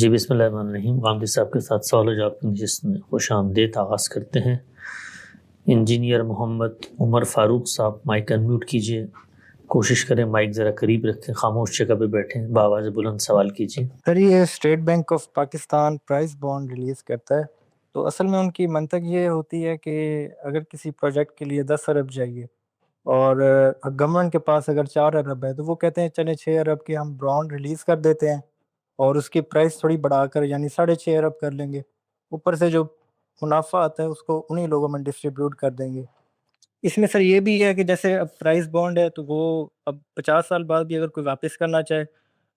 جی بسم اللہ الرحمن الرحیم. غامدی صاحب کے ساتھ سوال و جواب کی نشست میں خوش آمدید آغاز کرتے ہیں. انجینئر محمد عمر فاروق صاحب مائک انمیوٹ کیجئے. کوشش کریں مائک ذرا قریب رکھیں, خاموش جگہ پہ بیٹھیں, بآواز بلند سوال کیجئے. سر یہ state bank of Pakistan prize bond release کرتا ہے, تو اصل میں ان کی منطق یہ ہوتی ہے کہ اگر کسی پروجیکٹ کے لیے 10 ارب چاہیے اور گورنمنٹ کے پاس اگر 4 ارب ہے تو وہ کہتے ہیں چلیں 6 ارب کے ہم بانڈ ریلیز کر دیتے ہیں اور اس کی پرائس تھوڑی بڑھا کر یعنی 6.5 ارب کر لیں گے, اوپر سے جو منافع آتا ہے اس کو انہی لوگوں میں ڈسٹریبیوٹ کر دیں گے. اس میں سر یہ بھی ہے کہ جیسے اب پرائز بانڈ ہے تو وہ اب 50 سال بعد بھی اگر کوئی واپس کرنا چاہے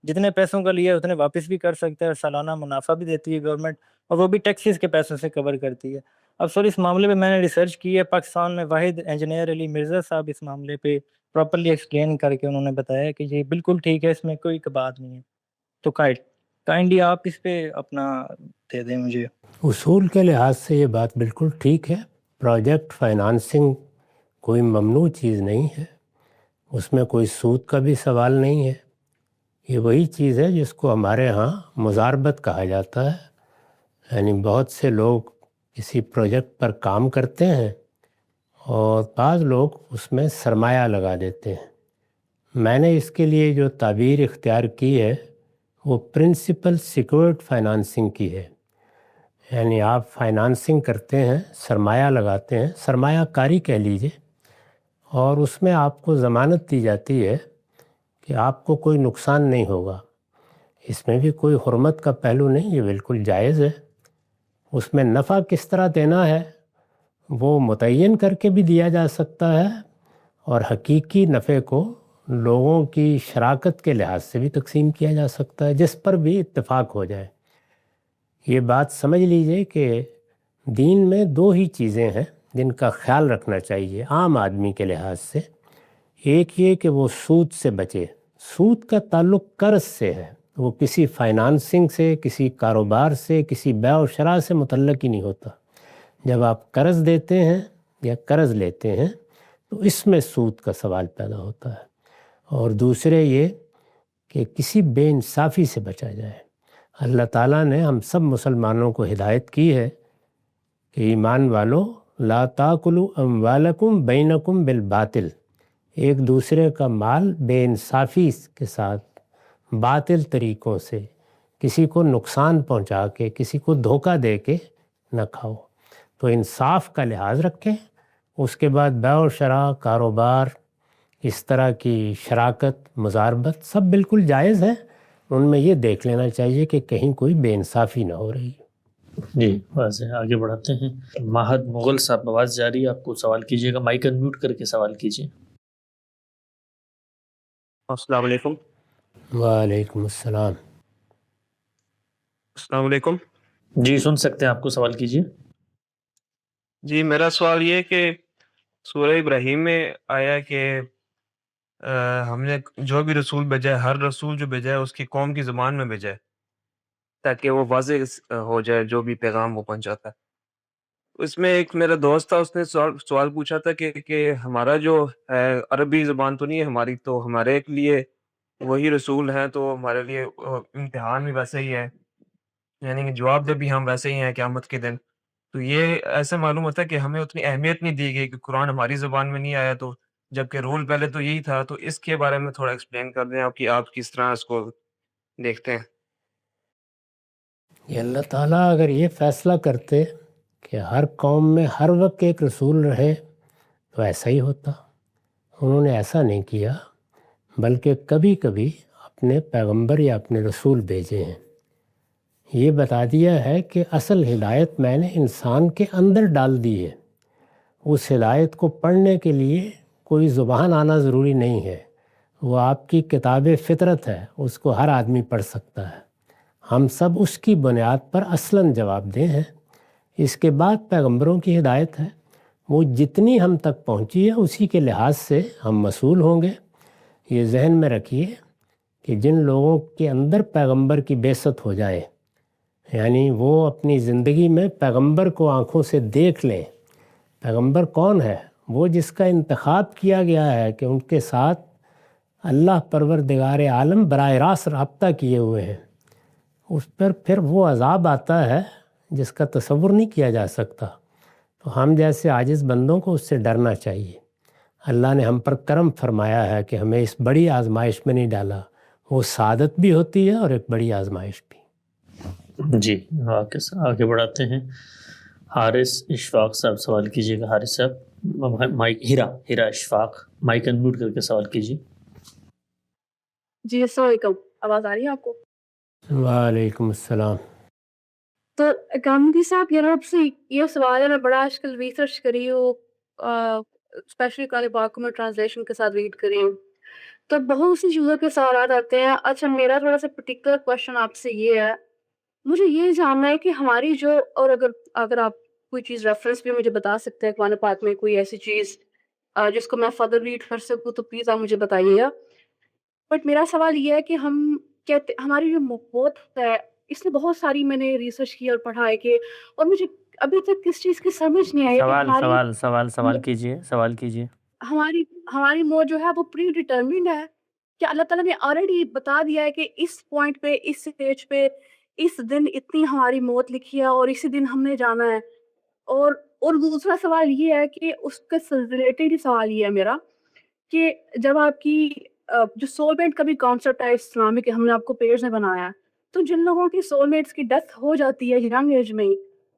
جتنے پیسوں کا لیا ہے اتنے واپس بھی کر سکتا ہے, اور سالانہ منافع بھی دیتی ہے گورنمنٹ, اور وہ بھی ٹیکسز کے پیسوں سے کور کرتی ہے. اب سر اس معاملے میں نے ریسرچ کی ہے, پاکستان میں واحد انجینئر علی مرزا صاحب اس معاملے پہ پراپرلی ایکسپلین کر کے انہوں نے بتایا کہ یہ بالکل ٹھیک ہے, اس میں کوئی بات نہیں ہے. تو کائنڈلی آپ اس پہ اپنا دے دیں مجھے. اصول کے لحاظ سے یہ بات بالکل ٹھیک ہے. پروجیکٹ فائنانسنگ کوئی ممنوع چیز نہیں ہے, اس میں کوئی سود کا بھی سوال نہیں ہے. یہ وہی چیز ہے جس کو ہمارے ہاں مزاربت کہا جاتا ہے. یعنی بہت سے لوگ کسی پروجیکٹ پر کام کرتے ہیں اور بعض لوگ اس میں سرمایہ لگا دیتے ہیں. میں نے اس کے لیے جو تعبیر اختیار کی ہے وہ پرنسپل سیکورڈ فائنانسنگ کی ہے. یعنی آپ فائنانسنگ کرتے ہیں, سرمایہ لگاتے ہیں, سرمایہ کاری کہہ لیجئے, اور اس میں آپ کو ضمانت دی جاتی ہے کہ آپ کو کوئی نقصان نہیں ہوگا. اس میں بھی کوئی حرمت کا پہلو نہیں, یہ بالکل جائز ہے. اس میں نفع کس طرح دینا ہے وہ متعین کر کے بھی دیا جا سکتا ہے, اور حقیقی نفع کو لوگوں کی شراکت کے لحاظ سے بھی تقسیم کیا جا سکتا ہے, جس پر بھی اتفاق ہو جائے. یہ بات سمجھ لیجئے کہ دین میں 2 ہی چیزیں ہیں جن کا خیال رکھنا چاہیے عام آدمی کے لحاظ سے. ایک یہ کہ وہ سود سے بچے. سود کا تعلق قرض سے ہے, وہ کسی فائنانسنگ سے, کسی کاروبار سے, کسی بیع و شراء سے متعلق ہی نہیں ہوتا. جب آپ قرض دیتے ہیں یا قرض لیتے ہیں تو اس میں سود کا سوال پیدا ہوتا ہے. اور دوسرے یہ کہ کسی بے انصافی سے بچا جائے. اللہ تعالیٰ نے ہم سب مسلمانوں کو ہدایت کی ہے کہ ایمان والو لا تاکلوا اموالکم بینکم بالباطل, ایک دوسرے کا مال بے انصافی کے ساتھ باطل طریقوں سے کسی کو نقصان پہنچا کے, کسی کو دھوکہ دے کے نہ کھاؤ. تو انصاف کا لحاظ رکھیں. اس کے بعد بیع و شراء, کاروبار, اس طرح کی شراکت, مزاربت سب بالکل جائز ہے. ان میں یہ دیکھ لینا چاہیے کہ کہیں کوئی بے انصافی نہ ہو رہی. جی واضح, آگے بڑھاتے ہیں. ماہد مغل صاحب آواز جاری ہے, آپ کو سوال کیجیے گا, مائک انمیوٹ کر کے سوال کیجیے. السلام علیکم. وعلیکم السلام. السلام علیکم. جی سن سکتے ہیں, آپ کو سوال کیجیے. جی میرا سوال یہ کہ سورہ ابراہیم میں آیا کہ ہم نے جو بھی رسول بھیجا ہے, ہر رسول جو بھیجا ہے اس کی قوم کی زبان میں بھیجا ہے تاکہ وہ واضح ہو جائے جو بھی پیغام وہ پہنچاتا ہے. اس میں ایک میرا دوست تھا, اس نے سوال پوچھا تھا کہ ہمارا جو ہے عربی زبان تو نہیں ہے ہماری, تو ہمارے لیے وہی رسول ہیں تو ہمارے لیے امتحان بھی ویسے ہی ہے, یعنی کہ جواب دے بھی ہم ویسے ہی ہیں قیامت کے دن. تو یہ ایسا معلوم ہوتا ہے کہ ہمیں اتنی اہمیت نہیں دی گئی کہ قرآن ہماری زبان میں نہیں آیا, تو جبکہ رول پہلے تو یہی تھا. تو اس کے بارے میں تھوڑا ایکسپلین کر دیں آپ کہ آپ کس طرح اس کو دیکھتے ہیں. یہ اللہ تعالیٰ اگر یہ فیصلہ کرتے کہ ہر قوم میں ہر وقت ایک رسول رہے تو ایسا ہی ہوتا. انہوں نے ایسا نہیں کیا, بلکہ کبھی کبھی اپنے پیغمبر یا اپنے رسول بھیجے ہیں. یہ بتا دیا ہے کہ اصل ہدایت میں نے انسان کے اندر ڈال دی ہے. اس ہدایت کو پڑھنے کے لیے کوئی زبان آنا ضروری نہیں ہے, وہ آپ کی کتاب فطرت ہے, اس کو ہر آدمی پڑھ سکتا ہے. ہم سب اس کی بنیاد پر اصلاً جواب دہ ہیں. اس کے بعد پیغمبروں کی ہدایت ہے, وہ جتنی ہم تک پہنچی ہے اسی کے لحاظ سے ہم مسئول ہوں گے. یہ ذہن میں رکھیے کہ جن لوگوں کے اندر پیغمبر کی بعثت ہو جائے, یعنی وہ اپنی زندگی میں پیغمبر کو آنکھوں سے دیکھ لیں. پیغمبر کون ہے؟ وہ جس کا انتخاب کیا گیا ہے کہ ان کے ساتھ اللہ پروردگار عالم براہ راست رابطہ کیے ہوئے ہیں. اس پر پھر وہ عذاب آتا ہے جس کا تصور نہیں کیا جا سکتا. تو ہم جیسے عاجز بندوں کو اس سے ڈرنا چاہیے. اللہ نے ہم پر کرم فرمایا ہے کہ ہمیں اس بڑی آزمائش میں نہیں ڈالا. وہ سعادت بھی ہوتی ہے اور ایک بڑی آزمائش بھی. جی آگے بڑھاتے ہیں. حارث اشفاق صاحب سوال کیجیے گا. حارث صاحب مائک ہیرا اشفاق مائک انمیوٹ کر کے سوال کیجیے. جی السلام علیکم، آواز آ رہی ہے آپ کو؟ وعلیکم السلام. تو گاندھی صاحب یہ آپ سے یہ سوال ہے، میں بڑا آج کل ریسرچ کری ہوں، اسپیشلی قرآن پاک میں ٹرانسلیشن کے ساتھ ریڈ کری ہوں، تو بہت سی چیزوں کے سوالات آتے ہیں. اچھا میرا تھوڑا سا پرٹیکولر کوشچن آپ سے یہ ہے، مجھے یہ جاننا ہے کہ ہماری جو، اور اگر آپ کوئی چیز ریفرنس بھی مجھے بتا سکتے ہیں قرآن پاک میں کوئی ایسی چیز جس کو میں فردر ریڈ کر سکوں تو پلیز آپ مجھے بتائیے گا. بٹ میرا سوال یہ ہے کہ ہم کہتے ہماری جو موت ہے، اس نے بہت ساری میں نے ریسرچ کی اور پڑھا ہے کہ، اور مجھے ابھی تک کس چیز کی سمجھ نہیں آئی کہ سوال کیجیے. ہماری موت جو ہے وہ پری ڈیٹرمنڈ ہے، کہ اللہ تعالیٰ نے آلریڈی بتا دیا ہے کہ اس پوائنٹ پہ، اس سٹیج پہ، اس دن اتنی ہماری موت لکھی ہے اور اسی دن ہم نے جانا ہے. اور دوسرا سوال یہ ہے کہ اس کے ریلیٹڈ ہی سوال یہ ہے میرا کہ جب آپ کی جو سول میٹ کا بھی کانسیپٹ ہے اسلامک، ہم نے آپ کو پیئرز میں بنایا ہے، تو جن لوگوں کی سول میٹس کی ڈیتھ ہو جاتی ہے ینگ ایج میں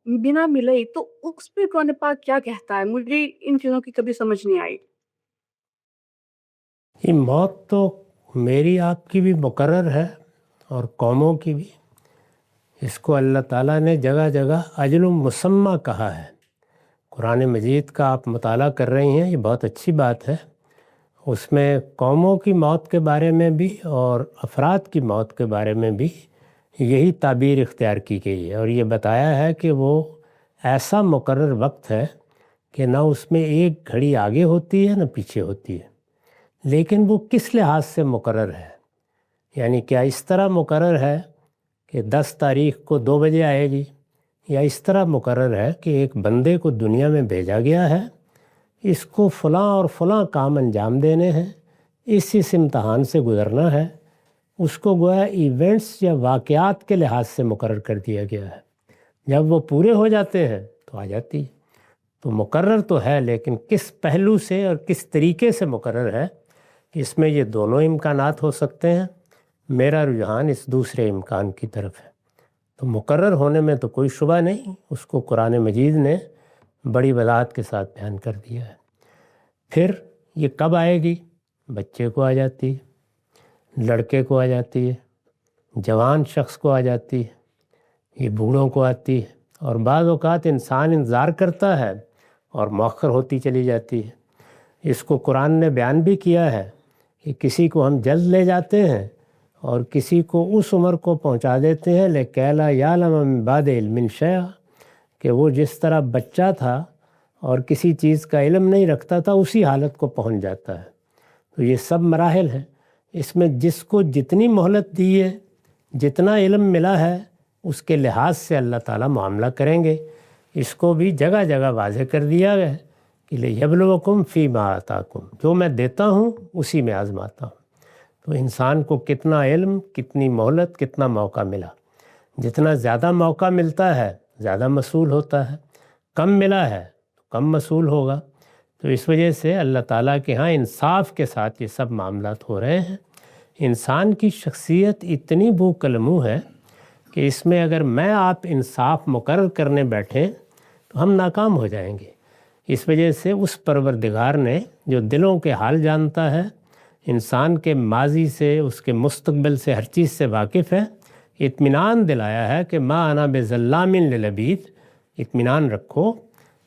بنا ملے، تو اس پہ قرآن پاک کیا کہتا ہے؟ مجھے ان چیزوں کی کبھی سمجھ نہیں آئی. یہ موت تو میری آپ کی بھی مقرر ہے اور قوموں کی بھی. اس کو اللہ تعالیٰ نے جگہ جگہ اجل مسمہ کہا ہے. قرآن مجید کا آپ مطالعہ کر رہی ہیں، یہ بہت اچھی بات ہے. اس میں قوموں کی موت کے بارے میں بھی اور افراد کی موت کے بارے میں بھی یہی تعبیر اختیار کی گئی ہے، اور یہ بتایا ہے کہ وہ ایسا مقرر وقت ہے کہ نہ اس میں ایک گھڑی آگے ہوتی ہے نہ پیچھے ہوتی ہے. لیکن وہ کس لحاظ سے مقرر ہے؟ یعنی کیا اس طرح مقرر ہے کہ 10 تاریخ کو 2 بجے آئے گی، یا اس طرح مقرر ہے کہ ایک بندے کو دنیا میں بھیجا گیا ہے، اس کو فلاں اور فلاں کام انجام دینے ہیں، اس امتحان سے گزرنا ہے. اس کو گویا ایونٹس یا واقعات کے لحاظ سے مقرر کر دیا گیا ہے. جب وہ پورے ہو جاتے ہیں تو آ جاتی ہے. تو مقرر تو ہے، لیکن کس پہلو سے اور کس طریقے سے مقرر ہے، اس میں یہ دونوں امکانات ہو سکتے ہیں. میرا رجحان اس دوسرے امکان کی طرف ہے. تو مقرر ہونے میں تو کوئی شبہ نہیں، اس کو قرآن مجید نے بڑی وضاحت کے ساتھ بیان کر دیا ہے. پھر یہ کب آئے گی؟ بچے کو آ جاتی ہے، لڑکے کو آ جاتی ہے، جوان شخص کو آ جاتی ہے، یہ بوڑھوں کو آتی ہے، اور بعض اوقات انسان انتظار کرتا ہے اور مؤخر ہوتی چلی جاتی ہے. اس کو قرآن نے بیان بھی کیا ہے کہ کسی کو ہم جلد لے جاتے ہیں اور کسی کو اس عمر کو پہنچا دیتے ہیں لِكَيْ لَا يَعْلَمَ مِن بَعْدِ عِلْمٍ شَيْئًا، کہ وہ جس طرح بچہ تھا اور کسی چیز کا علم نہیں رکھتا تھا اسی حالت کو پہنچ جاتا ہے. تو یہ سب مراحل ہیں. اس میں جس کو جتنی مہلت دی ہے، جتنا علم ملا ہے، اس کے لحاظ سے اللہ تعالیٰ معاملہ کریں گے. اس کو بھی جگہ جگہ واضح کر دیا گیا ہے کہ لِيَبْلُوَكُمْ فِي مَا آتَاكُمْ، جو میں دیتا ہوں اسی میں آزماتا ہوں. تو انسان کو کتنا علم، کتنی مہلت، کتنا موقع ملا. جتنا زیادہ موقع ملتا ہے زیادہ مسئول ہوتا ہے، کم ملا ہے تو کم مسئول ہوگا. تو اس وجہ سے اللہ تعالیٰ کے ہاں انصاف کے ساتھ یہ سب معاملات ہو رہے ہیں. انسان کی شخصیت اتنی بو کلمو ہے کہ اس میں اگر میں آپ انصاف مقرر کرنے بیٹھیں تو ہم ناکام ہو جائیں گے. اس وجہ سے اس پروردگار نے جو دلوں کے حال جانتا ہے، انسان کے ماضی سے، اس کے مستقبل سے، ہر چیز سے واقف ہے، اطمینان دلایا ہے کہ ما انا بظلام للعبید، اطمینان رکھو،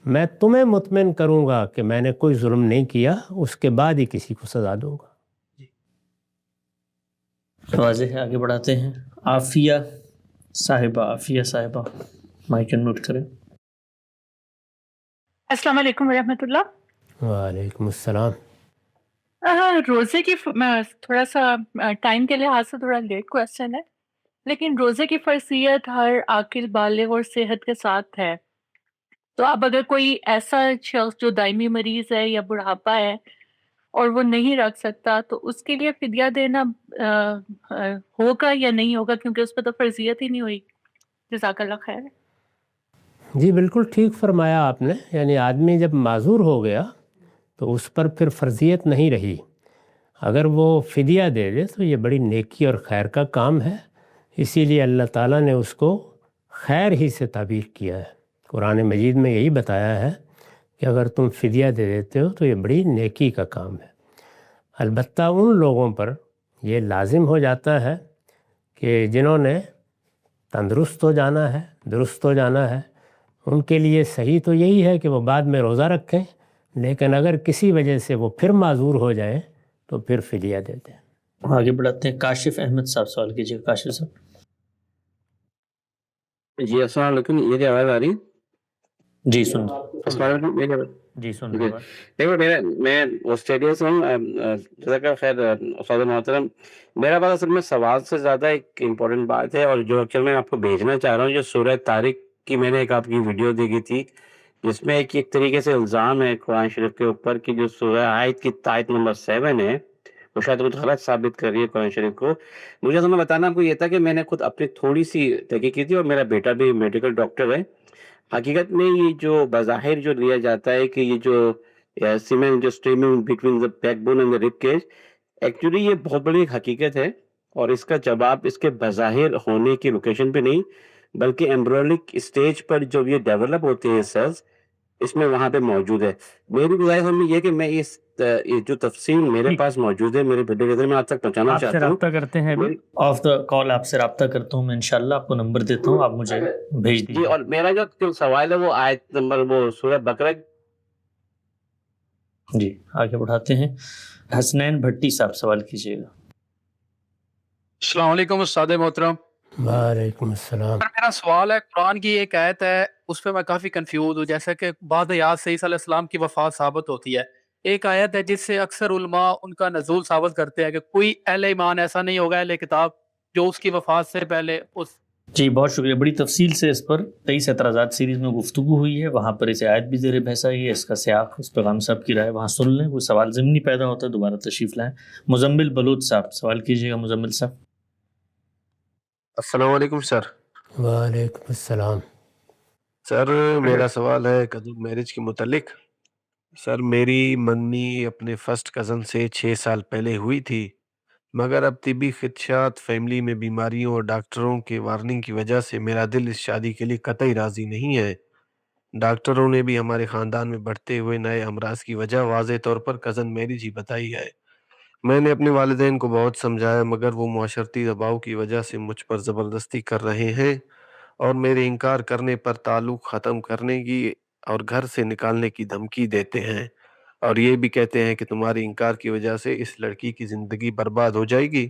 میں تمہیں مطمئن کروں گا کہ میں نے کوئی ظلم نہیں کیا، اس کے بعد ہی کسی کو سزا دوں گا. واضح ہے. آگے بڑھاتے ہیں. عافیہ صاحبہ مائک انمیوٹ کریں. السلام علیکم ورحمۃ اللہ. وعلیکم السلام. روزے کی تھوڑا سا ٹائم کے لحاظ سے تھوڑا لیٹ کویسچن ہے، لیکن روزے کی فرضیت ہر عاقل بالغ اور صحت کے ساتھ ہے. تو اب اگر کوئی ایسا شخص جو دائمی مریض ہے یا بڑھاپا ہے اور وہ نہیں رکھ سکتا تو اس کے لیے فدیہ دینا ہوگا یا نہیں ہوگا، کیونکہ اس پہ تو فرضیت ہی نہیں ہوئی؟ جزاک اللہ خیر۔ جی بالکل ٹھیک فرمایا آپ نے، یعنی آدمی جب معذور ہو گیا تو اس پر پھر فرضیت نہیں رہی، اگر وہ فدیہ دے دے تو یہ بڑی نیکی اور خیر کا کام ہے، اسی لیے اللہ تعالیٰ نے اس کو خیر ہی سے تعبیر کیا ہے۔ قرآن مجید میں یہی بتایا ہے کہ اگر تم فدیہ دے دیتے ہو تو یہ بڑی نیکی کا کام ہے۔ البتہ ان لوگوں پر یہ لازم ہو جاتا ہے کہ جنہوں نے تندرست ہو جانا ہے، درست ہو جانا ہے، ان کے لیے صحیح تو یہی ہے کہ وہ بعد میں روزہ رکھیں، لیکن اگر کسی وجہ سے وہ پھر معذور ہو جائیں تو پھر فدیہ دے دیں۔ آگے بڑھاتے ہیں، کاشف احمد صاحب سوال کیجیے۔ کاشف صاحب جی السلام علیکم، میری آواز آ رہی ہے؟ جی سن السلام علیکم، میری آواز جی سن جی دیکھو میں آسٹریلیا سے ہوں۔ جزاک اللہ خیر استاد محترم۔ میرا بات اصل میں سوال سے زیادہ ایک امپورٹنٹ بات ہے، اور جو ایکچوئل میں آپ کو بھیجنا چاہ رہا ہوں، جو سورہ طارق کی میں نے ایک آپ کی ویڈیو دیکھی تھی، جس میں ایک طریقے سے الزام ہے قرآن شریف کے اوپر کہ جو سورہ آیت کی آیت نمبر 7 ہے وہ شاید کچھ غلط ثابت کر رہی ہے قرآن شریف کو۔ مجھے اصل میں بتانا آپ کو یہ تھا کہ میں نے خود اپنی تھوڑی سی تحقیق کی تھی، اور میرا بیٹا بھی میڈیکل ڈاکٹر ہے۔ حقیقت میں یہ جو بظاہر جو لیا جاتا ہے کہ یہ جو سیمن جو streaming between the back bone and the رب کیج، ایکچولی یہ بہت بڑی حقیقت ہے، اور اس کا جواب اس کے بظاہر ہونے کی لوکیشن پہ نہیں، بلکہ ایمبریولک اسٹیج پر جو یہ ڈیولپ ہوتے ہیں سیلز، اس میں وہاں پہ موجود ہے۔ میری گزارش میں یہ کہ میں یہ جو تفصیل میرے پاس موجود ہے میرے بیٹے کے ذریعے میں آپ تک پہنچانا چاہتا ہوں۔ رابطہ کرتے ہیں آف دا کال، آپ سے رابطہ کرتا ہوں میں انشاءاللہ، آپ کو نمبر دیتا ہوں، آپ مجھے بھیج جی، دیجیے۔ اور میرا جو سوال ہے وہ آیت نمبر وہ سورہ بقرہ۔ جی آگے بڑھاتے ہیں، حسنین بھٹی صاحب سوال کیجیے گا۔ السلام علیکم استاد محترم۔ وعلیکم السلام۔ میرا سوال ہے، قرآن کی ایک آیت ہے اس پہ میں کافی کنفیوز ہوں، جیسا کہ بعد آیات سے عیسیٰ علیہ السلام کی وفات ثابت ہوتی ہے۔ ایک آیت ہے جس سے اکثر علماء ان کا نزول ثابت کرتے ہیں کہ کوئی اہل ایمان ایسا نہیں ہوگا، اہل کتاب، جو اس کی وفات سے پہلے اس۔ جی بہت شکریہ، بڑی تفصیل سے اس پر 23 اعتراضات سیریز میں گفتگو ہوئی ہے، وہاں پر اسے آیت بھی زیر بحث آئی ہے، اس کا سیاق اس پیغام صاحب کی رائے وہاں سن لیں، کوئی سوال ضمنی پیدا ہوتا ہے دوبارہ تشریف لائیں۔ مزمل بلوچ صاحب سوال کیجیے گا۔ مزمل صاحب السلام علیکم سر۔ وعلیکم السلام۔ سر میرا سوال ہے کزن میرج کے متعلق۔ سر میری منگنی اپنے فرسٹ کزن سے 6 سال پہلے ہوئی تھی، مگر اب طبی خدشات، فیملی میں بیماریوں اور ڈاکٹروں کے وارننگ کی وجہ سے میرا دل اس شادی کے لیے قطعی راضی نہیں ہے۔ ڈاکٹروں نے بھی ہمارے خاندان میں بڑھتے ہوئے نئے امراض کی وجہ واضح طور پر کزن میرج ہی بتائی ہے۔ میں نے اپنے والدین کو بہت سمجھایا، مگر وہ معاشرتی دباؤ کی وجہ سے مجھ پر زبردستی کر رہے ہیں، اور میرے انکار کرنے پر تعلق ختم کرنے کی اور گھر سے نکالنے کی دھمکی دیتے ہیں، اور یہ بھی کہتے ہیں کہ تمہاری انکار کی وجہ سے اس لڑکی کی زندگی برباد ہو جائے گی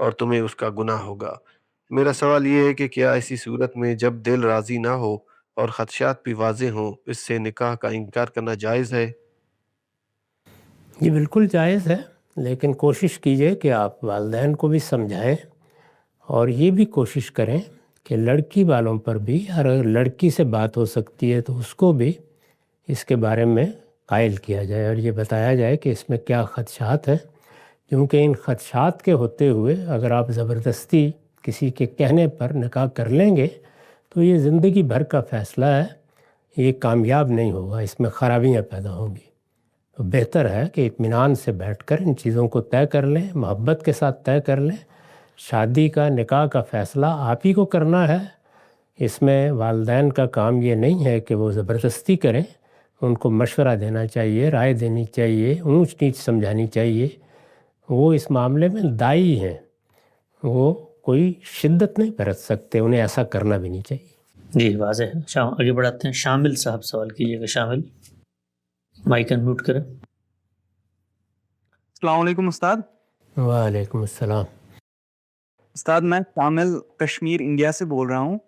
اور تمہیں اس کا گناہ ہوگا۔ میرا سوال یہ ہے کہ کیا ایسی صورت میں جب دل راضی نہ ہو اور خدشات بھی واضح ہوں، اس سے نکاح کا انکار کرنا جائز ہے؟ یہ بالکل جائز ہے، لیکن کوشش کیجئے کہ آپ والدین کو بھی سمجھائیں، اور یہ بھی کوشش کریں کہ لڑکی والوں پر بھی، اگر لڑکی سے بات ہو سکتی ہے تو اس کو بھی اس کے بارے میں قائل کیا جائے، اور یہ بتایا جائے کہ اس میں کیا خدشات ہیں، کیونکہ ان خدشات کے ہوتے ہوئے اگر آپ زبردستی کسی کے کہنے پر نکاح کر لیں گے تو یہ زندگی بھر کا فیصلہ ہے، یہ کامیاب نہیں ہوگا، اس میں خرابیاں پیدا ہوں گی۔ تو بہتر ہے کہ اطمینان سے بیٹھ کر ان چیزوں کو طے کر لیں، محبت کے ساتھ طے کر لیں۔ شادی کا، نکاح کا فیصلہ آپ ہی کو کرنا ہے، اس میں والدین کا کام یہ نہیں ہے کہ وہ زبردستی کریں، ان کو مشورہ دینا چاہیے، رائے دینی چاہیے، اونچ نیچ سمجھانی چاہیے۔ وہ اس معاملے میں دائی ہیں، وہ کوئی شدت نہیں برت سکتے، انہیں ایسا کرنا بھی نہیں چاہیے۔ جی واضح ہے۔ آگے بڑھاتے ہیں، شامل صاحب سوال کیجیے گا۔ شامل مائک انمیوٹ کریں۔ السلام علیکم استاد۔ وعلیکم السلام۔ استاد میں شامل کشمیر انڈیا سے بول رہا ہوں۔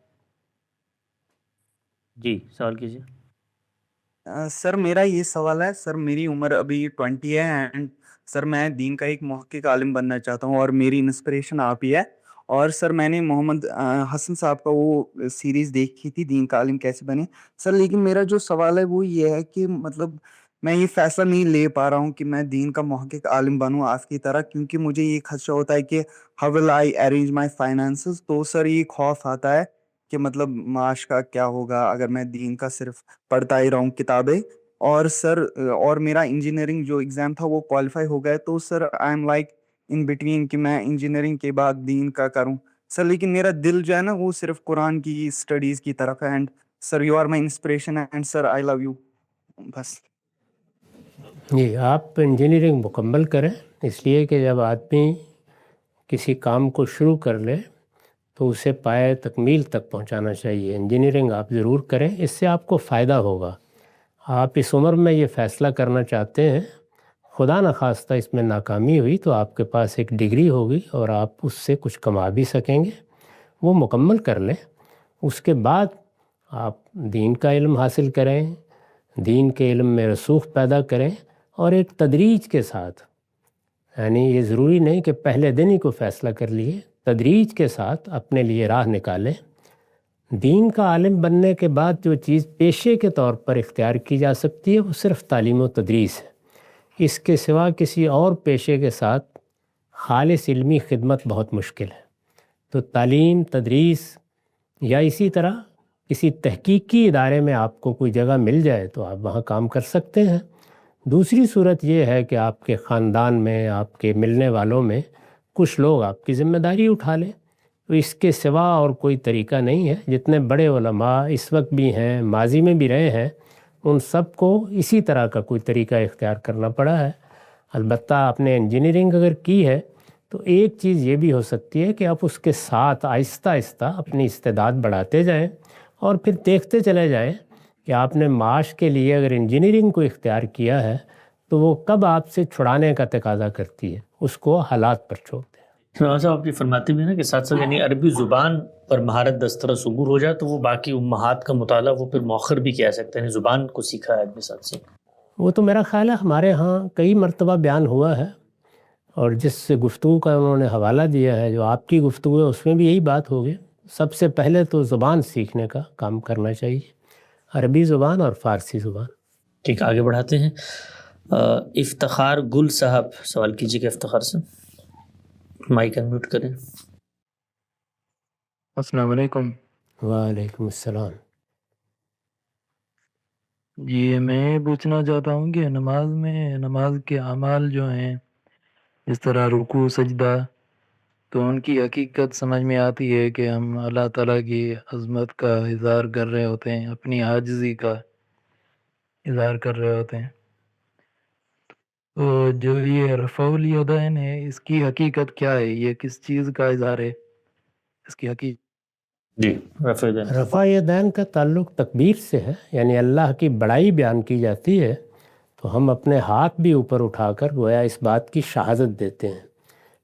جی سوال کیجیے۔ سر میرا یہ سوال ہے، سر میری عمر ابھی 20 ہے، اینڈ سر میں دین کا ایک محقق عالم بننا چاہتا ہوں، اور میری انسپریشن آپ ہی ہے۔ اور سر میں نے محمد حسن صاحب کا وہ سیریز دیکھی تھی، دین کا عالم کیسے بنے۔ سر لیکن میرا جو سوال ہے وہ یہ ہے کہ مطلب میں یہ فیصلہ نہیں لے پا رہا ہوں کہ میں دین کا محقق عالم بنوں آپ کی طرح، کیونکہ مجھے یہ خدشہ ہوتا ہے کہ how will I arrange my finances. تو سر یہ خوف آتا ہے کہ مطلب معاش کا کیا ہوگا اگر میں دین کا صرف پڑھتا ہی رہوں کتابیں. اور سر اور میرا انجینئرنگ جو ایگزام تھا وہ کوالیفائی ہو گیا، تو sir I am like in between کہ میں انجینئرنگ کے بعد دین کا کروں سر. لیکن میرا دل جو ہے نا وہ صرف قرآن کی اسٹڈیز کی طرف ہے. And sir you are my inspiration and sir I love you. بس جی، آپ انجینئرنگ مکمل کریں، اس لیے کہ جب آدمی کسی کام کو شروع کر لے تو اسے پائے تکمیل تک پہنچانا چاہیے. انجینئرنگ آپ ضرور کریں، اس سے آپ کو فائدہ ہوگا. آپ اس عمر میں یہ فیصلہ کرنا چاہتے ہیں، خدا نخواستہ اس میں ناکامی ہوئی تو آپ کے پاس ایک ڈگری ہوگی اور آپ اس سے کچھ کما بھی سکیں گے. وہ مکمل کر لیں، اس کے بعد آپ دین کا علم حاصل کریں، دین کے علم میں رسوخ پیدا کریں، اور ایک تدریج کے ساتھ، یعنی یہ ضروری نہیں کہ پہلے دن ہی کو فیصلہ کر لیے، تدریج کے ساتھ اپنے لیے راہ نکالیں. دین کا عالم بننے کے بعد جو چیز پیشے کے طور پر اختیار کی جا سکتی ہے وہ صرف تعلیم و تدریس ہے. اس کے سوا کسی اور پیشے کے ساتھ خالص علمی خدمت بہت مشکل ہے. تو تعلیم، تدریس، یا اسی طرح کسی تحقیقی ادارے میں آپ کو کوئی جگہ مل جائے تو آپ وہاں کام کر سکتے ہیں. دوسری صورت یہ ہے کہ آپ کے خاندان میں، آپ کے ملنے والوں میں کچھ لوگ آپ کی ذمہ داری اٹھا لیں. تو اس کے سوا اور کوئی طریقہ نہیں ہے. جتنے بڑے علماء اس وقت بھی ہیں، ماضی میں بھی رہے ہیں، ان سب کو اسی طرح کا کوئی طریقہ اختیار کرنا پڑا ہے. البتہ آپ نے انجینئرنگ اگر کی ہے تو ایک چیز یہ بھی ہو سکتی ہے کہ آپ اس کے ساتھ آہستہ آہستہ اپنی استعداد بڑھاتے جائیں اور پھر دیکھتے چلے جائیں کہ آپ نے معاش کے لیے اگر انجینئرنگ کو اختیار کیا ہے تو وہ کب آپ سے چھڑانے کا تقاضا کرتی ہے، اس کو حالات پر چھوڑ دیں. صاحب آپ یہ فرماتے بھی ہیں نا کہ ساتھ ساتھ یعنی عربی زبان پر مہارت دسترس عبور ہو جائے تو وہ باقی امہات کا مطالعہ وہ پھر مؤخر بھی کیا سکتے ہیں، یعنی زبان کو سیکھا ہے آدمی ساتھ سے. وہ تو میرا خیال ہے ہمارے ہاں کئی مرتبہ بیان ہوا ہے، اور جس گفتگو کا انہوں نے حوالہ دیا ہے، جو آپ کی گفتگو ہے، اس میں بھی یہی بات ہوگی. سب سے پہلے تو زبان سیکھنے کا کام کرنا چاہیے، عربی زبان اور فارسی زبان. ٹھیک، آگے بڑھاتے ہیں. افتخار گل صاحب سوال کیجیے گا افتخار سے. مائک انمیوٹ کریں. السلام علیکم. وعلیکم السلام. جی میں پوچھنا چاہتا ہوں کہ نماز کے اعمال جو ہیں، اس طرح رکوع، سجدہ، تو ان کی حقیقت سمجھ میں آتی ہے کہ ہم اللہ تعالیٰ کی عظمت کا اظہار کر رہے ہوتے ہیں، اپنی عاجزی کا اظہار کر رہے ہوتے ہیں. تو جو یہ رفع الیدین ہے، اس کی حقیقت کیا ہے؟ یہ کس چیز کا اظہار ہے؟ اس کی حقیقت جی، رفع یدین کا تعلق تکبیر سے ہے، یعنی اللہ کی بڑائی بیان کی جاتی ہے تو ہم اپنے ہاتھ بھی اوپر اٹھا کر گویا اس بات کی شہادت دیتے ہیں.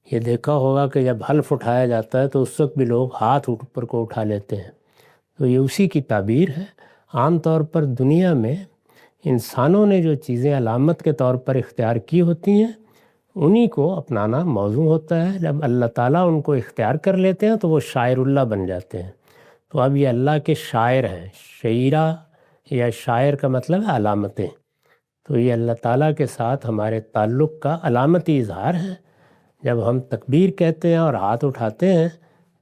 یہ دیکھا ہوگا کہ جب حلف اٹھایا جاتا ہے تو اس وقت بھی لوگ ہاتھ اوپر کو اٹھا لیتے ہیں. تو یہ اسی کی تعبیر ہے. عام طور پر دنیا میں انسانوں نے جو چیزیں علامت کے طور پر اختیار کی ہوتی ہیں انہی کو اپنانا موضوع ہوتا ہے. جب اللہ تعالیٰ ان کو اختیار کر لیتے ہیں تو وہ شاعر اللہ بن جاتے ہیں. تو اب یہ اللہ کے شاعر ہیں. شعیرہ یا شاعر کا مطلب ہے علامتیں. تو یہ اللہ تعالیٰ کے ساتھ ہمارے تعلق کا علامتی اظہار ہے. جب ہم تکبیر کہتے ہیں اور ہاتھ اٹھاتے ہیں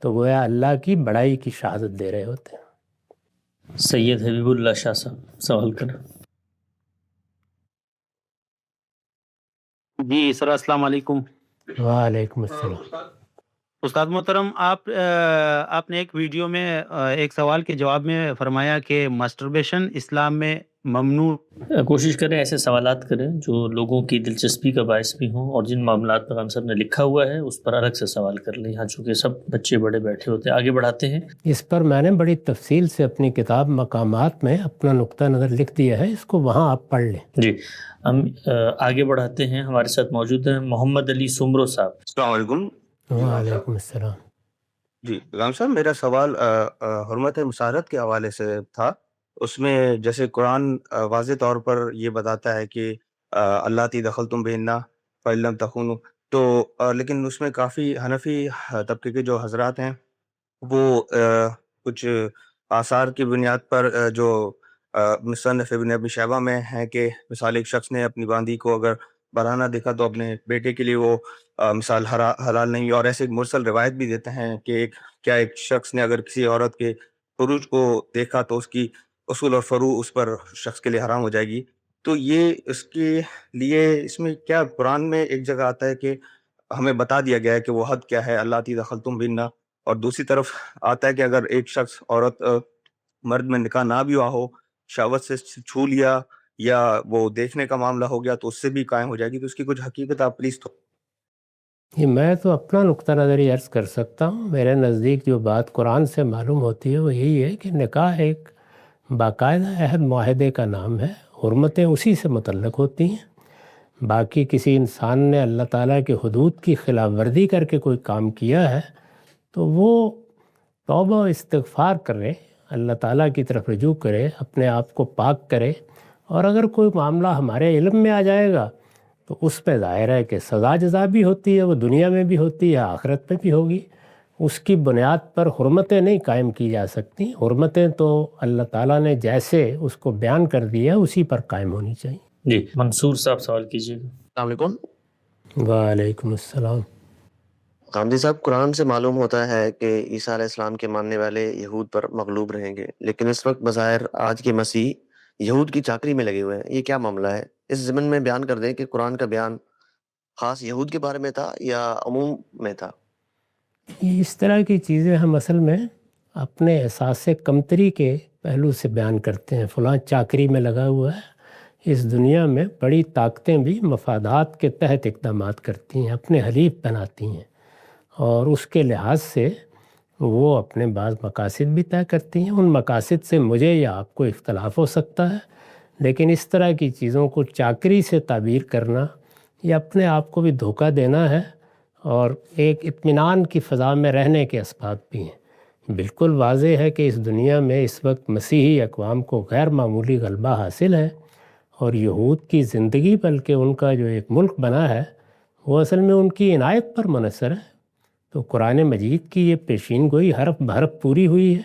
تو گویا اللہ کی بڑائی کی شہادت دے رہے ہوتے ہیں. سید حبیب اللہ شاہ صاحب سوال کریں. جی سر، السلام علیکم. وعلیکم السلام. استاد محترم، آپ نے ایک ویڈیو میں ایک سوال کے جواب میں فرمایا کہ مسٹربیشن اسلام میں ممنوع. کوشش کریں ایسے سوالات کریں جو لوگوں کی دلچسپی کا باعث بھی ہوں، اور جن معاملات پر ہم سب نے لکھا ہوا ہے اس پر الگ سے سوال کر لیں. یہاں چونکہ سب بچے بڑے بیٹھے ہوتے ہیں. آگے بڑھاتے ہیں. اس پر میں نے بڑی تفصیل سے اپنی کتاب مقامات میں اپنا نقطہ نظر لکھ دیا ہے، اس کو وہاں آپ پڑھ لیں. جی، ہم آگے بڑھاتے ہیں. ہمارے ساتھ موجود ہیں محمد علی سمرو صاحب. السلام علیکم. وعلیکم السلام. جی غلام صاحب، میرا سوال حرمت مسارت کے حوالے سے تھا. اس میں جیسے قرآن واضح طور پر یہ بتاتا ہے کہ اللہ تی دخل تم بہننا فعلم تخون، تو لیکن اس میں کافی حنفی طبقے کے جو حضرات ہیں وہ کچھ آثار کی بنیاد پر جو مصنف ابن ابی شیبہ میں ہے کہ مثال ایک شخص نے اپنی باندی کو اگر برہنہ دیکھا تو اپنے بیٹے کے لیے وہ مثال حلال نہیں، اور ایسے ایک مرسل روایت بھی دیتے ہیں کہ کیا ایک شخص نے اگر کسی عورت کے فروج کو دیکھا تو اس کی اصول اور فرو اس پر شخص کے لیے حرام ہو جائے گی. تو یہ اس کے لیے اس میں کیا قرآن میں ایک جگہ آتا ہے کہ ہمیں بتا دیا گیا ہے کہ وہ حد کیا ہے اللہ تی دخلتم بہن، اور دوسری طرف آتا ہے کہ اگر ایک شخص عورت مرد میں نکاح نہ بھی ہوا ہو، شہوت سے چھو لیا یا وہ دیکھنے کا معاملہ ہو گیا تو اس سے بھی قائم ہو جائے گی. تو اس کی کچھ حقیقت آپ پلیز یہ میں تو اپنا نقطہ نظر ہی عرض کر سکتا ہوں. میرے نزدیک جو بات قرآن سے معلوم ہوتی ہے وہ یہی ہے کہ نکاح ایک باقاعدہ عہد معاہدے کا نام ہے، حرمتیں اسی سے متعلق ہوتی ہیں. باقی کسی انسان نے اللہ تعالیٰ کے حدود کی خلاف ورزی کر کے کوئی کام کیا ہے تو وہ توبہ و استغفار کرے، اللہ تعالیٰ کی طرف رجوع کرے، اپنے آپ کو پاک کرے. اور اگر کوئی معاملہ ہمارے علم میں آ جائے گا تو اس پہ ظاہر ہے کہ سزا جزا بھی ہوتی ہے، وہ دنیا میں بھی ہوتی ہے، آخرت میں بھی ہوگی. اس کی بنیاد پر حرمتیں نہیں قائم کی جا سکتی. حرمتیں تو اللہ تعالیٰ نے جیسے اس کو بیان کر دیا اسی پر قائم ہونی چاہیے. جی منصور صاحب سوال کیجیے گا. السلام علیکم. وعلیکم السلام. غامدی صاحب، قرآن سے معلوم ہوتا ہے کہ عیسیٰ علیہ السلام کے ماننے والے یہود پر مغلوب رہیں گے، لیکن اس وقت بظاہر آج کے مسیح یہود کی چاکری میں لگے ہوئے ہیں. یہ کیا معاملہ ہے؟ اس ضمن میں بیان کر دیں کہ قرآن کا بیان خاص یہود کے بارے میں تھا یا عموم میں تھا؟ یہ اس طرح کی چیزیں ہم اصل میں اپنے احساس کمتری کے پہلو سے بیان کرتے ہیں. فلاں چاکری میں لگا ہوا ہے. اس دنیا میں بڑی طاقتیں بھی مفادات کے تحت اقدامات کرتی ہیں، اپنے حلیف بناتی ہیں، اور اس کے لحاظ سے وہ اپنے بعض مقاصد بھی طے کرتی ہیں. ان مقاصد سے مجھے یا آپ کو اختلاف ہو سکتا ہے، لیکن اس طرح کی چیزوں کو چاکری سے تعبیر کرنا یہ اپنے آپ کو بھی دھوکہ دینا ہے اور ایک اطمینان کی فضا میں رہنے کے اسباب بھی ہیں. بالکل واضح ہے کہ اس دنیا میں اس وقت مسیحی اقوام کو غیر معمولی غلبہ حاصل ہے، اور یہود کی زندگی بلکہ ان کا جو ایک ملک بنا ہے وہ اصل میں ان کی عنایت پر منحصر ہے. تو قرآن مجید کی یہ پیشین گوئی حرف بحرف پوری ہوئی ہے.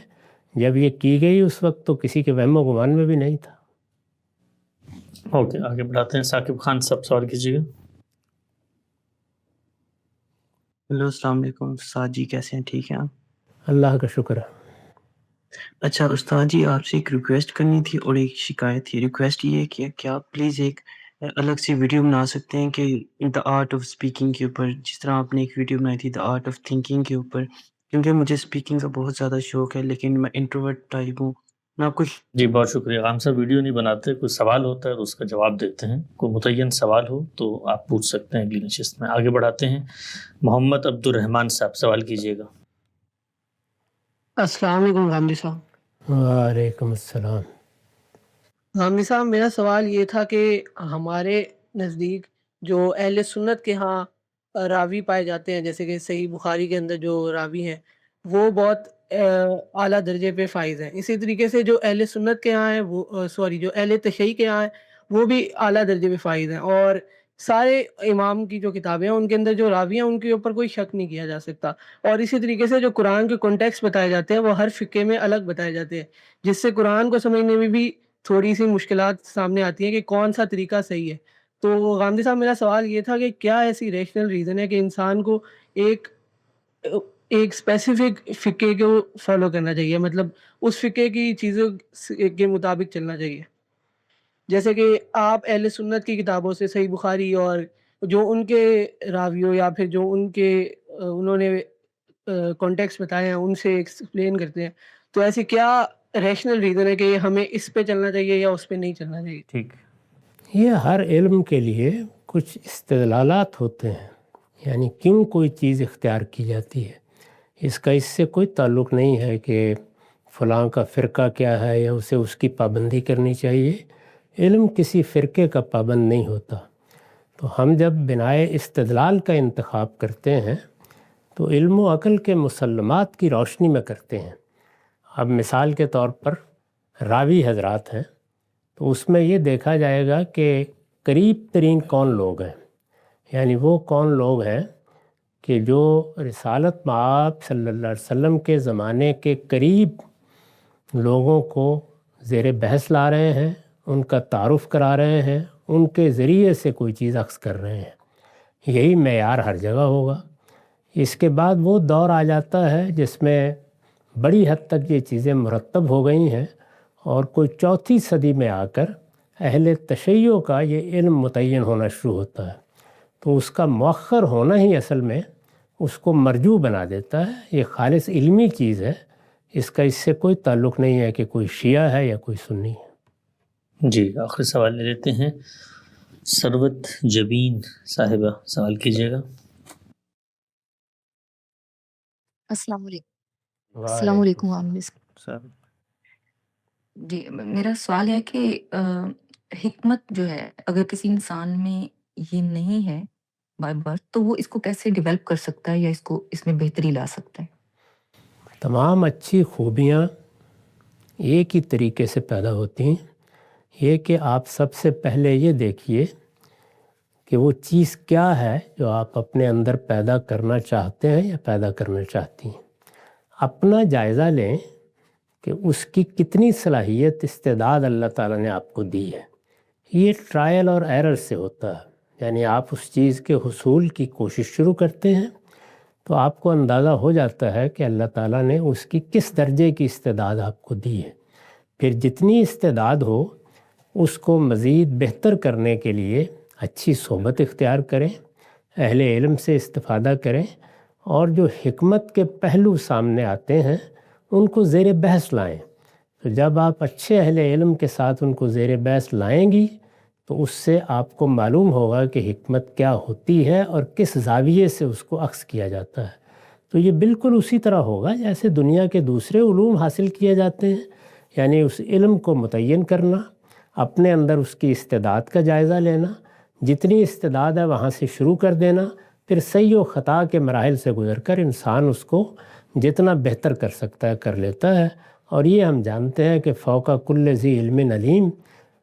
جب یہ کی گئی اس وقت تو کسی کے وہم و گمان میں بھی نہیں تھا. اوکے، آگے بڑھاتے ہیں. ثاقب خان صاحب سوال کیجیے گا. ہیلو، السلام علیکم استاد جی، کیسے ہیں؟ ٹھیک ہیں آپ؟ اللہ کا شکر ہے. اچھا استاد جی، آپ سے ایک ریکویسٹ کرنی تھی اور ایک شکایت تھی. ریکویسٹ یہ ہے کہ کیا آپ پلیز ایک الگ سی ویڈیو بنا سکتے ہیں کہ دا آرٹ آف اسپیکنگ کے اوپر، جس طرح آپ نے ایک ویڈیو بنائی تھی دا آرٹ آف تھنکنگ کے اوپر، کیونکہ مجھے اسپیکنگ کا بہت زیادہ شوق ہے لیکن میں انٹروورٹ ٹائپ ہوں. میں آپ کو جی بہت شکریہ. عام صاحب ویڈیو نہیں بناتے، کوئی سوال ہوتا ہے تو اس کا جواب دیتے ہیں. کوئی متعین سوال ہو تو آپ پوچھ سکتے ہیں اگلی نشست میں. آگے بڑھاتے ہیں. محمد عبد الرحمن صاحب سوال کیجیے گا. السلام علیکم غامدی صاحب. وعلیکم السلام. غامدی صاحب، میرا سوال یہ تھا کہ ہمارے نزدیک جو اہل سنت کے ہاں راوی پائے جاتے ہیں، جیسے کہ صحیح بخاری کے اندر جو راوی ہیں وہ بہت اعلیٰ درجے پہ فائز ہیں. اسی طریقے سے جو اہل سنت کے ہاں ہیں وہ جو اہل تشیع کے ہاں ہیں وہ بھی اعلیٰ درجے پہ فائز ہیں، اور سارے امام کی جو کتابیں ہیں ان کے اندر جو راوی ہیں ان کے اوپر کوئی شک نہیں کیا جا سکتا. اور اسی طریقے سے جو قرآن کے کانٹیکسٹ بتائے جاتے ہیں وہ ہر فقہ میں الگ بتائے جاتے ہیں، جس سے قرآن کو سمجھنے میں بھی تھوڑی سی مشکلات سامنے آتی ہیں کہ کون سا طریقہ صحیح ہے. تو غامدی صاحب، میرا سوال یہ تھا کہ کیا ایسی ریشنل ریزن ہے کہ انسان کو ایک اسپیسیفک فقہ کو فالو کرنا چاہیے، مطلب اس فقہ کی چیزوں کے مطابق چلنا چاہیے؟ جیسے کہ آپ اہل سنت کی کتابوں سے صحیح بخاری اور جو ان کے راویوں یا پھر جو ان کے انہوں نے کانٹیکس بتائے ہیں ان سے ایکسپلین کرتے ہیں، تو ایسی کیا ریشنل ریزن ہے کہ ہمیں اس پہ چلنا چاہیے یا اس پہ نہیں چلنا چاہیے؟ ٹھیک. یہ ہر علم کے لیے کچھ استدلالات ہوتے ہیں، یعنی کیوں کوئی چیز اختیار کی جاتی ہے. اس کا اس سے کوئی تعلق نہیں ہے کہ فلاں کا فرقہ کیا ہے یا اسے اس کی پابندی کرنی چاہیے. علم کسی فرقے کا پابند نہیں ہوتا. تو ہم جب بنائے استدلال کا انتخاب کرتے ہیں تو علم و عقل کے مسلمات کی روشنی میں کرتے ہیں. اب مثال کے طور پر راوی حضرات ہیں تو اس میں یہ دیکھا جائے گا کہ قریب ترین کون لوگ ہیں، یعنی وہ کون لوگ ہیں کہ جو رسالت مآب صلی اللہ علیہ وسلم کے زمانے کے قریب لوگوں کو زیر بحث لا رہے ہیں، ان کا تعارف کرا رہے ہیں، ان کے ذریعے سے کوئی چیز عکس کر رہے ہیں۔ یہی معیار ہر جگہ ہوگا۔ اس کے بعد وہ دور آ جاتا ہے جس میں بڑی حد تک یہ چیزیں مرتب ہو گئی ہیں، اور کوئی 4تھی صدی میں آ کر اہل تشیع کا یہ علم متعین ہونا شروع ہوتا ہے، تو اس کا مؤخر ہونا ہی اصل میں اس کو مرجو بنا دیتا ہے۔ یہ خالص علمی چیز ہے، اس کا اس سے کوئی تعلق نہیں ہے کہ کوئی شیعہ ہے یا کوئی سنی ہے۔ جی آخری سوال لے لیتے ہیں، ثروت جبین صاحبہ سوال کیجیے گا۔ السلام علیکم۔ السلام علیکم عامر صاحب۔ جی میرا سوال ہے کہ حکمت جو ہے اگر کسی انسان میں یہ نہیں ہے بائی برتھ تو وہ اس کو کیسے ڈیولپ کر سکتا ہے یا اس میں بہتری لا سکتا ہے؟ تمام اچھی خوبیاں ایک ہی طریقے سے پیدا ہوتی ہیں، یہ کہ آپ سب سے پہلے یہ دیکھیے کہ وہ چیز کیا ہے جو آپ اپنے اندر پیدا کرنا چاہتے ہیں یا پیدا کرنا چاہتی ہیں۔ اپنا جائزہ لیں کہ اس کی کتنی صلاحیت استعداد اللہ تعالیٰ نے آپ کو دی ہے۔ یہ ٹرائل اور ایرر سے ہوتا ہے، یعنی آپ اس چیز کے حصول کی کوشش شروع کرتے ہیں تو آپ کو اندازہ ہو جاتا ہے کہ اللہ تعالیٰ نے اس کی کس درجے کی استعداد آپ کو دی ہے۔ پھر جتنی استعداد ہو اس کو مزید بہتر کرنے کے لیے اچھی صحبت اختیار کریں، اہل علم سے استفادہ کریں، اور جو حکمت کے پہلو سامنے آتے ہیں ان کو زیر بحث لائیں۔ تو جب آپ اچھے اہل علم کے ساتھ ان کو زیر بحث لائیں گی تو اس سے آپ کو معلوم ہوگا کہ حکمت کیا ہوتی ہے اور کس زاویے سے اس کو عکس کیا جاتا ہے۔ تو یہ بالکل اسی طرح ہوگا جیسے دنیا کے دوسرے علوم حاصل کیے جاتے ہیں، یعنی اس علم کو متعین کرنا، اپنے اندر اس کی استعداد کا جائزہ لینا، جتنی استعداد ہے وہاں سے شروع کر دینا، پھر صحیح و خطا کے مراحل سے گزر کر انسان اس کو جتنا بہتر کر سکتا ہے کر لیتا ہے۔ اور یہ ہم جانتے ہیں کہ فوق کل ذی علم علیم،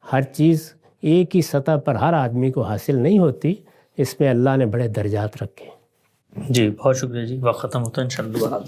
ہر چیز ایک ہی سطح پر ہر آدمی کو حاصل نہیں ہوتی، اس میں اللہ نے بڑے درجات رکھے ہیں۔ جی بہت شکریہ جی، وقت ختم ہوتا ہے، انشاءاللہ دوبارہ